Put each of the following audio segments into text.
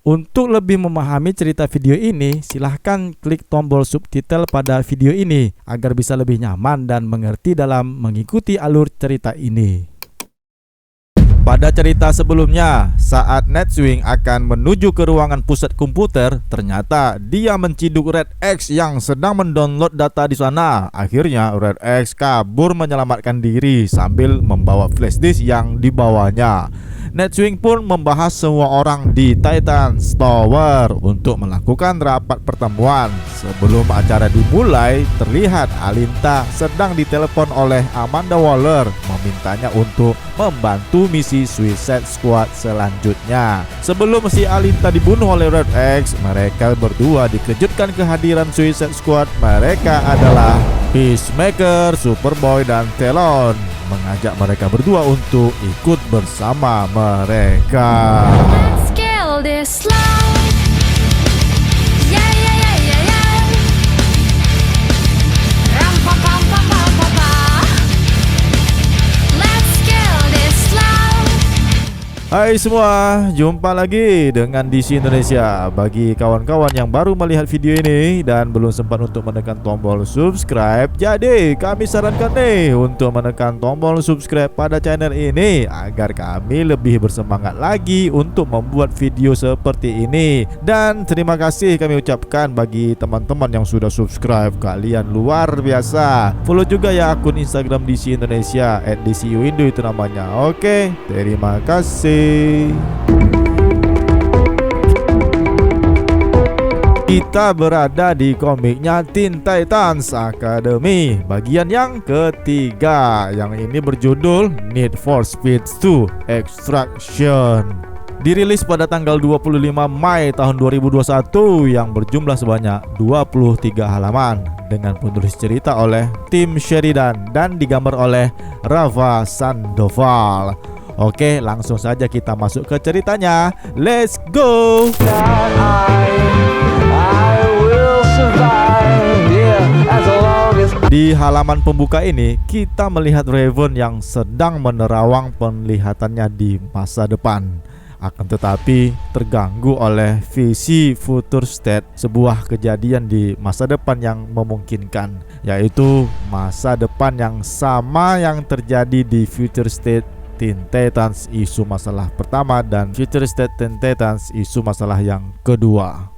Untuk lebih memahami cerita video ini, silahkan klik tombol subtitle pada video ini agar bisa lebih nyaman dan mengerti dalam mengikuti alur cerita ini. Pada cerita sebelumnya, saat Nightwing akan menuju ke ruangan pusat komputer, ternyata dia menciduk Red X yang sedang mendownload data di sana. Akhirnya Red X kabur menyelamatkan diri sambil membawa flash disk yang dibawanya. Nightwing pun membahas semua orang di Titans Tower untuk melakukan rapat pertemuan. Sebelum acara dimulai, terlihat Alinta sedang ditelepon oleh Amanda Waller memintanya untuk membantu misi Suicide Squad selanjutnya. Sebelum si Alinta dibunuh oleh Red X, mereka berdua dikejutkan kehadiran Suicide Squad. Mereka adalah Peacemaker, Superboy, dan Talon, mengajak mereka berdua untuk ikut bersama mereka. Let's kill this love. Yeah, yeah, yeah, yeah, yeah. Ram pa pam pa pa pa pa. Let's kill this love. Hai semua, jumpa lagi dengan DC Indonesia. Bagi kawan-kawan yang baru melihat video ini dan belum sempat untuk menekan tombol subscribe, jadi kami sarankan nih untuk menekan tombol subscribe pada channel ini agar kami lebih bersemangat lagi untuk membuat video seperti ini. Dan terima kasih kami ucapkan bagi teman-teman yang sudah subscribe, kalian luar biasa. Follow juga ya akun Instagram DC Indonesia @DCUindo itu namanya. Oke, terima kasih. Kita berada di komiknya Teen Titans Academy bagian yang ketiga, yang ini berjudul Need for Speed 2 Extraction. Dirilis pada tanggal 25 Mei tahun 2021 yang berjumlah sebanyak 23 halaman dengan penulis cerita oleh Tim Sheridan dan digambar oleh Rafa Sandoval. Oke, langsung saja kita masuk ke ceritanya. Let's go. Di halaman pembuka ini, kita melihat Raven yang sedang menerawang penglihatannya di masa depan. Akan tetapi terganggu oleh visi Future State, sebuah kejadian di masa depan yang memungkinkan, yaitu masa depan yang sama yang terjadi di Future State Teen Titans isu masalah pertama dan Future State Teen Titans isu masalah yang kedua.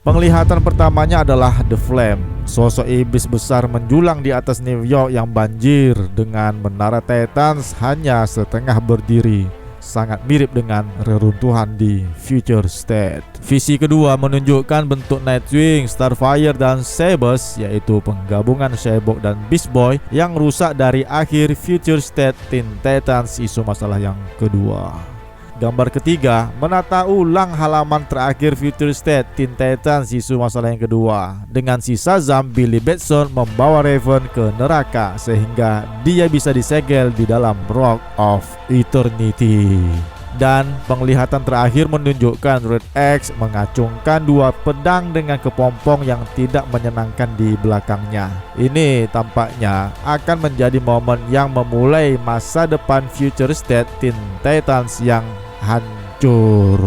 Penglihatan pertamanya adalah The Flame, sosok iblis besar menjulang di atas New York yang banjir dengan menara Titans hanya setengah berdiri, sangat mirip dengan reruntuhan di Future State. Visi kedua menunjukkan bentuk Nightwing, Starfire, dan Sabers, yaitu penggabungan Cyborg dan Beast Boy yang rusak dari akhir Future State Teen Titans isu masalah yang kedua. Gambar ketiga menata ulang halaman terakhir Future State Teen Titans isu masalah yang kedua, dengan si Shazam Billy Batson membawa Raven ke neraka sehingga dia bisa disegel di dalam Rock of Eternity. Dan penglihatan terakhir menunjukkan Red X mengacungkan dua pedang dengan kepompong yang tidak menyenangkan di belakangnya. Ini tampaknya akan menjadi momen yang memulai masa depan Future State Teen Titans yang hancur.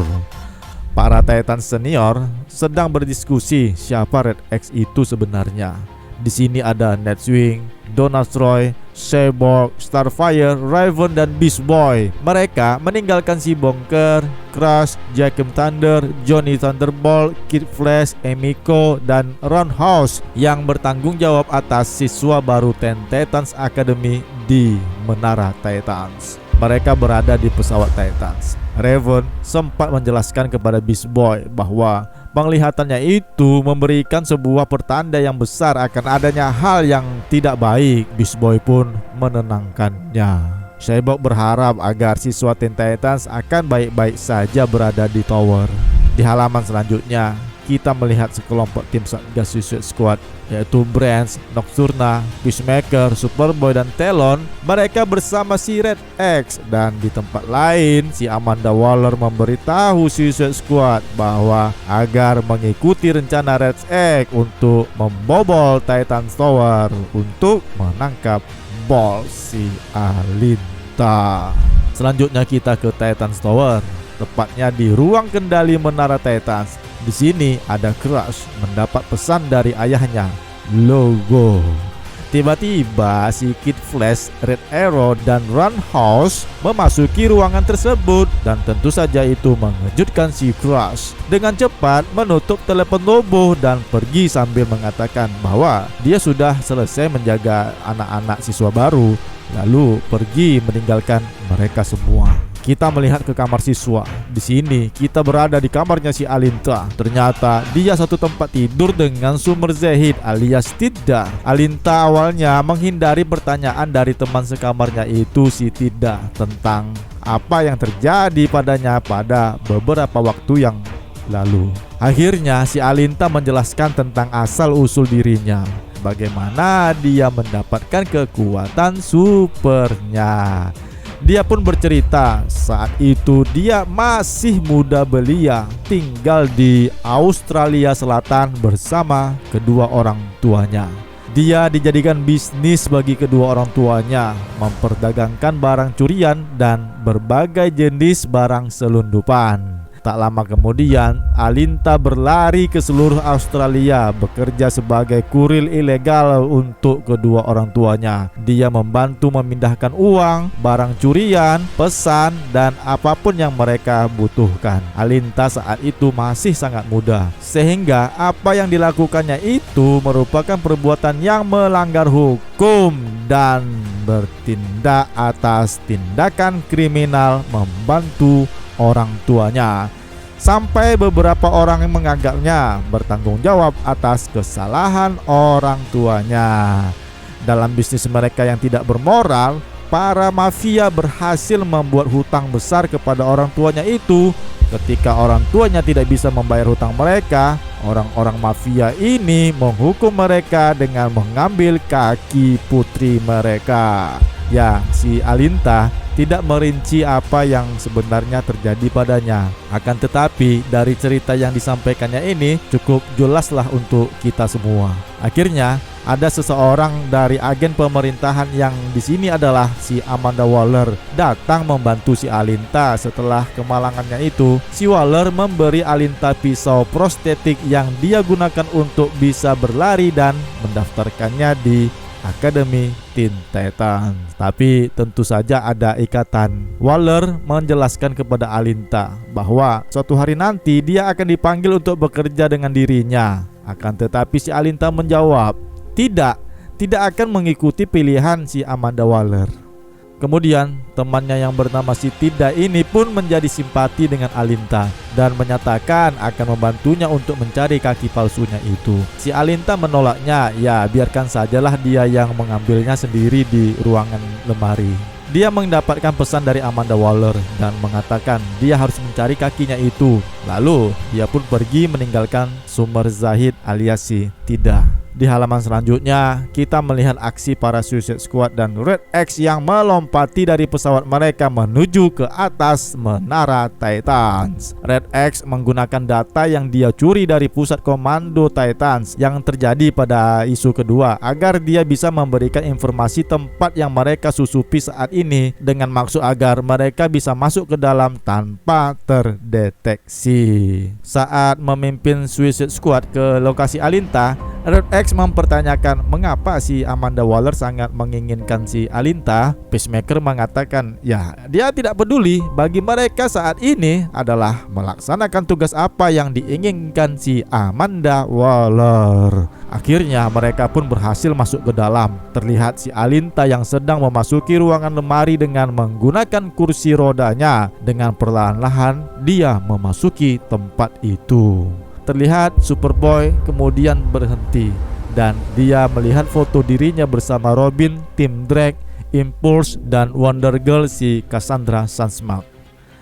Para Titans senior sedang berdiskusi siapa Red X itu sebenarnya. Di sini ada Nightwing, Donna Troy, Cyborg, Starfire, Raven, dan Beast Boy. Mereka meninggalkan si Bonker, Crush, Jacob Thunder, Johnny Thunderbolt, Kid Flash, Emiko, dan Roundhouse yang bertanggung jawab atas siswa baru Teen Titans Academy di Menara Titans. Mereka berada di pesawat Titans. Raven sempat menjelaskan kepada Beast Boy bahwa penglihatannya itu memberikan sebuah pertanda yang besar akan adanya hal yang tidak baik. Beast Boy pun menenangkannya. Cyborg berharap agar siswa Teen Titans akan baik-baik saja berada di tower. Di halaman selanjutnya, kita melihat sekelompok tim Satgas Suicide Squad, yaitu Branch, Nocturna, Peacemaker, Superboy, dan Talon. Mereka bersama si Red X. Dan di tempat lain, si Amanda Waller memberitahu Suicide Squad bahwa agar mengikuti rencana Red X untuk membobol Titans Tower untuk menangkap bos si Alinta. Selanjutnya kita ke Titans Tower. tepatnya di ruang kendali Menara Titans. Di sini ada Crush mendapat pesan dari ayahnya, logo. Tiba-tiba si Kid Flash, Red Arrow, dan Roundhouse memasuki ruangan tersebut, dan tentu saja itu mengejutkan si Crush. Dengan cepat menutup telepon roboh dan pergi sambil mengatakan bahwa dia sudah selesai menjaga anak-anak siswa baru, lalu pergi meninggalkan mereka semua. Kita melihat ke kamar siswa. Di sini kita berada di kamarnya si Alinta. Ternyata dia satu tempat tidur dengan Sumber Zahid alias Tidda. Alinta awalnya menghindari pertanyaan dari teman sekamarnya itu si Tidda tentang apa yang terjadi padanya pada beberapa waktu yang lalu. Akhirnya si Alinta menjelaskan tentang asal-usul dirinya, bagaimana dia mendapatkan kekuatan supernya. Dia pun bercerita saat itu dia masih muda belia, tinggal di Australia Selatan bersama kedua orang tuanya. Dia dijadikan bisnis bagi kedua orang tuanya, memperdagangkan barang curian dan berbagai jenis barang selundupan. Tak lama kemudian, Alinta berlari ke seluruh Australia bekerja sebagai kurir ilegal untuk kedua orang tuanya. Dia membantu memindahkan uang, barang curian, pesan, dan apapun yang mereka butuhkan. Alinta saat itu masih sangat muda, sehingga apa yang dilakukannya itu merupakan perbuatan yang melanggar hukum dan bertindak atas tindakan kriminal membantu orang tuanya. Sampai beberapa orang yang menganggapnya bertanggung jawab atas kesalahan orang tuanya. Dalam bisnis mereka yang tidak bermoral, para mafia berhasil membuat hutang besar kepada orang tuanya itu. Ketika orang tuanya tidak bisa membayar hutang mereka, orang-orang mafia ini menghukum mereka dengan mengambil kaki putri mereka. Ya, si Alinta tidak merinci apa yang sebenarnya terjadi padanya. Akan tetapi dari cerita yang disampaikannya ini cukup jelaslah untuk kita semua. Akhirnya ada seseorang dari agen pemerintahan yang di sini adalah si Amanda Waller datang membantu si Alinta. Setelah kemalangannya itu, si Waller memberi Alinta pisau prostetik yang dia gunakan untuk bisa berlari dan mendaftarkannya di Akademi Teen Titans. Tapi tentu saja ada ikatan. Waller menjelaskan kepada Alinta bahwa suatu hari nanti dia akan dipanggil untuk bekerja dengan dirinya. Akan tetapi si Alinta menjawab, tidak akan mengikuti pilihan si Amanda Waller. Kemudian temannya yang bernama si Tidda ini pun menjadi simpati dengan Alinta dan menyatakan akan membantunya untuk mencari kaki palsunya itu. Si Alinta menolaknya, ya biarkan sajalah dia yang mengambilnya sendiri di ruangan lemari. Dia mendapatkan pesan dari Amanda Waller dan mengatakan dia harus mencari kakinya itu. Lalu dia pun pergi meninggalkan Sumber Zahid alias si Tidda. Di halaman selanjutnya, kita melihat aksi para Suicide Squad dan Red X yang melompati dari pesawat mereka menuju ke atas Menara Titans. Red X menggunakan data yang dia curi dari pusat komando Titans yang terjadi pada isu kedua agar dia bisa memberikan informasi tempat yang mereka susupi saat ini dengan maksud agar mereka bisa masuk ke dalam tanpa terdeteksi. Saat memimpin Suicide Squad ke lokasi Alinta, Red X mempertanyakan mengapa si Amanda Waller sangat menginginkan si Alinta. Peacemaker mengatakan ya dia tidak peduli, bagi mereka saat ini adalah melaksanakan tugas apa yang diinginkan si Amanda Waller. Akhirnya mereka pun berhasil masuk ke dalam. Terlihat si Alinta yang sedang memasuki ruangan lemari dengan menggunakan kursi rodanya. Dengan perlahan-lahan dia memasuki tempat itu. Terlihat Superboy kemudian berhenti dan dia melihat foto dirinya bersama Robin, Tim Drake, Impulse, dan Wonder Girl si Cassandra Sunsmoke.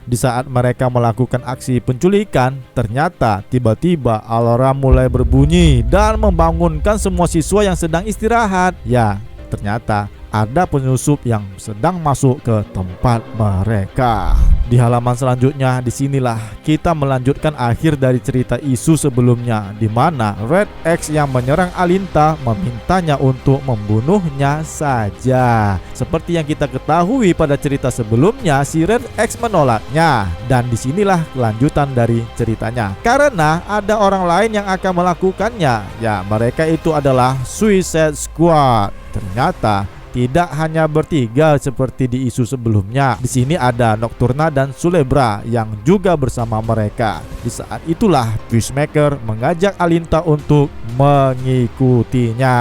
Di saat mereka melakukan aksi penculikan, ternyata tiba-tiba alarm mulai berbunyi dan membangunkan semua siswa yang sedang istirahat. Ya, ternyata ada penyusup yang sedang masuk ke tempat mereka. Di halaman selanjutnya, disinilah kita melanjutkan akhir dari cerita isu sebelumnya, di mana Red X yang menyerang Alinta memintanya untuk membunuhnya saja. Seperti yang kita ketahui pada cerita sebelumnya, si Red X menolaknya. Dan disinilah kelanjutan dari ceritanya. Karena ada orang lain yang akan melakukannya. Ya, mereka itu adalah Suicide Squad. Ternyata tidak hanya bertiga seperti di isu sebelumnya. Di sini ada Nocturna dan Culebra yang juga bersama mereka. Di saat itulah Peacemaker mengajak Alinta untuk mengikutinya.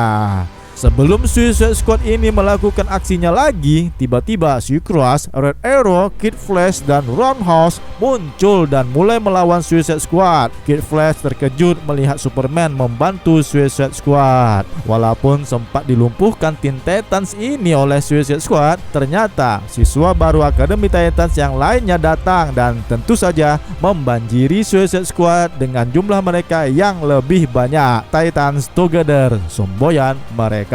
Sebelum Suicide Squad ini melakukan aksinya lagi, tiba-tiba si Cross, Red Arrow, Kid Flash, dan Roundhouse muncul dan mulai melawan Suicide Squad. Kid Flash terkejut melihat Superman membantu Suicide Squad. Walaupun sempat dilumpuhkan Teen Titans ini oleh Suicide Squad, ternyata siswa baru Akademi Titans yang lainnya datang dan tentu saja membanjiri Suicide Squad dengan jumlah mereka yang lebih banyak. Titans together, semboyan mereka.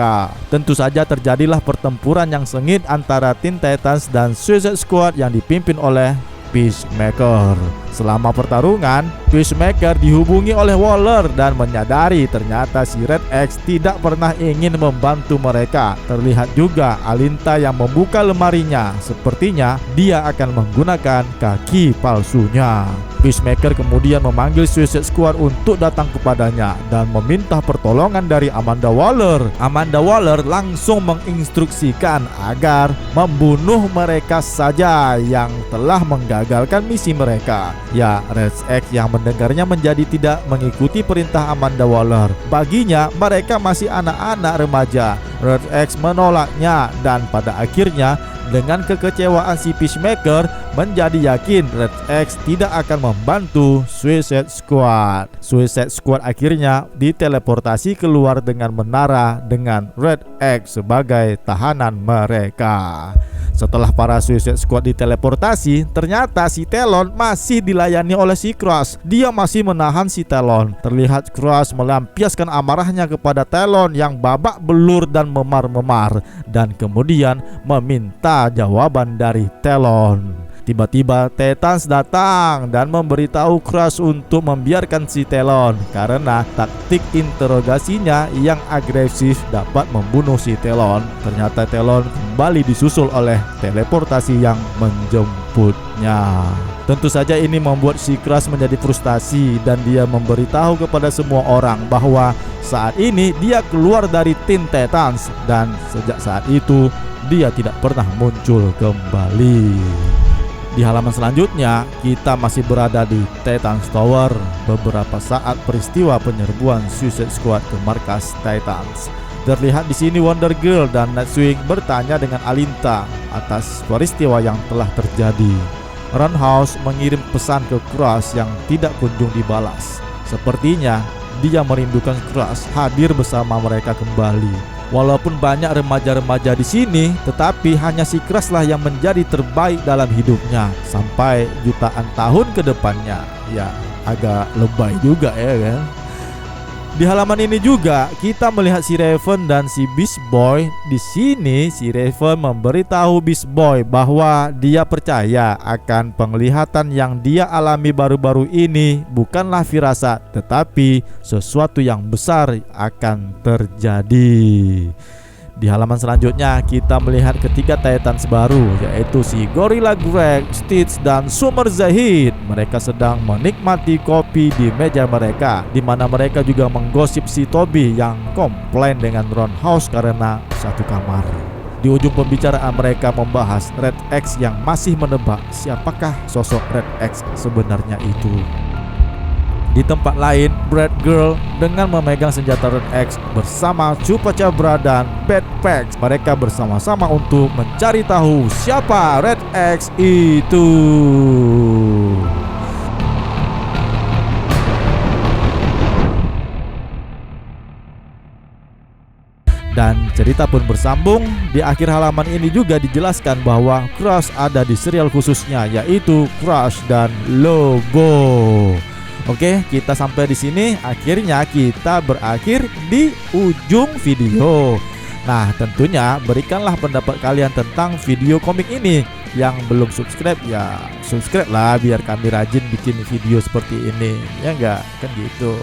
Tentu saja terjadilah pertempuran yang sengit antara Teen Titans dan Suicide Squad yang dipimpin oleh Peacemaker. Selama pertarungan, Peacemaker dihubungi oleh Waller dan menyadari ternyata si Red X tidak pernah ingin membantu mereka. Terlihat juga Alinta yang membuka lemarinya. Sepertinya dia akan menggunakan kaki palsunya. Peacemaker kemudian memanggil Suicide Squad untuk datang kepadanya dan meminta pertolongan dari Amanda Waller. Amanda Waller langsung menginstruksikan agar membunuh mereka saja yang telah menggagalkan misi mereka. Ya, Red X yang mendengarnya menjadi tidak mengikuti perintah Amanda Waller. Baginya mereka masih anak-anak remaja. Red X menolaknya dan pada akhirnya dengan kekecewaan si Peacemaker menjadi yakin Red X tidak akan membantu Suicide Squad. Suicide Squad akhirnya diteleportasi keluar dengan menara dengan Red X sebagai tahanan mereka. Setelah para Suicide Squad diteleportasi, ternyata si Talon masih dilayani oleh si Cross. Dia masih menahan si Talon. Terlihat Cross melampiaskan amarahnya kepada Talon yang babak belur dan memar-memar, dan kemudian meminta jawaban dari Talon. Tiba-tiba Titans datang dan memberitahu Crush untuk membiarkan si Talon karena taktik interogasinya yang agresif dapat membunuh si Talon. Ternyata Talon kembali disusul oleh teleportasi yang menjemputnya. Tentu saja ini membuat si Crush menjadi frustasi dan dia memberitahu kepada semua orang bahwa saat ini dia keluar dari Teen Titans dan sejak saat itu dia tidak pernah muncul kembali. Di halaman selanjutnya, kita masih berada di Titans Tower beberapa saat peristiwa penyerbuan Suicide Squad ke markas Titans. Terlihat di sini Wonder Girl dan Nightwing bertanya dengan Alinta atas peristiwa yang telah terjadi. Roundhouse mengirim pesan ke Crush yang tidak kunjung dibalas. Sepertinya dia merindukan Crush hadir bersama mereka kembali. Walaupun banyak remaja-remaja di sini, tetapi hanya si Crush lah yang menjadi terbaik dalam hidupnya sampai jutaan tahun ke depannya. Ya, agak lebay juga ya kan. Di halaman ini juga kita melihat si Raven dan si Beast Boy. Di sini si Raven memberitahu Beast Boy bahwa dia percaya akan penglihatan yang dia alami baru-baru ini bukanlah firasat, tetapi sesuatu yang besar akan terjadi. Di halaman selanjutnya kita melihat ketiga Titans baru, yaitu si Gorilla Greg, Stitch, dan Summer Zahid. Mereka sedang menikmati kopi di meja mereka, di mana mereka juga menggosip si Toby yang komplain dengan Roundhouse karena satu kamar. Di ujung pembicaraan mereka membahas Red X yang masih menebak siapakah sosok Red X sebenarnya itu. Di tempat lain, Brad Girl dengan memegang senjata Red X bersama Chupacabra dan Batpack. Mereka bersama-sama untuk mencari tahu siapa Red X itu. Dan cerita pun bersambung. Di akhir halaman ini juga dijelaskan bahwa Crush ada di serial khususnya, yaitu Crush dan Lobo. Oke, kita sampai di sini. Akhirnya kita berakhir di ujung video. Nah, tentunya berikanlah pendapat kalian tentang video komik ini. Yang belum subscribe ya subscribe lah, biar kami rajin bikin video seperti ini. Ya enggak? Kan gitu.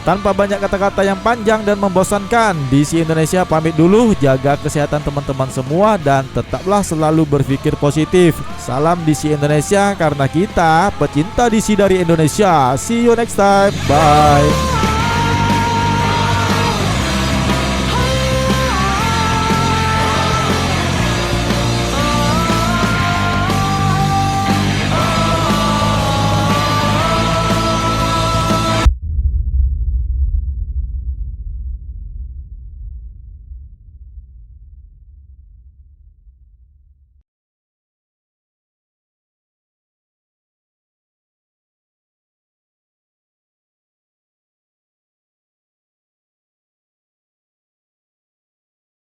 Tanpa banyak kata-kata yang panjang dan membosankan, DC Indonesia pamit dulu. Jaga kesehatan teman-teman semua dan tetaplah selalu berpikir positif. Salam DC Indonesia, karena kita pecinta DC dari Indonesia. See you next time. Bye.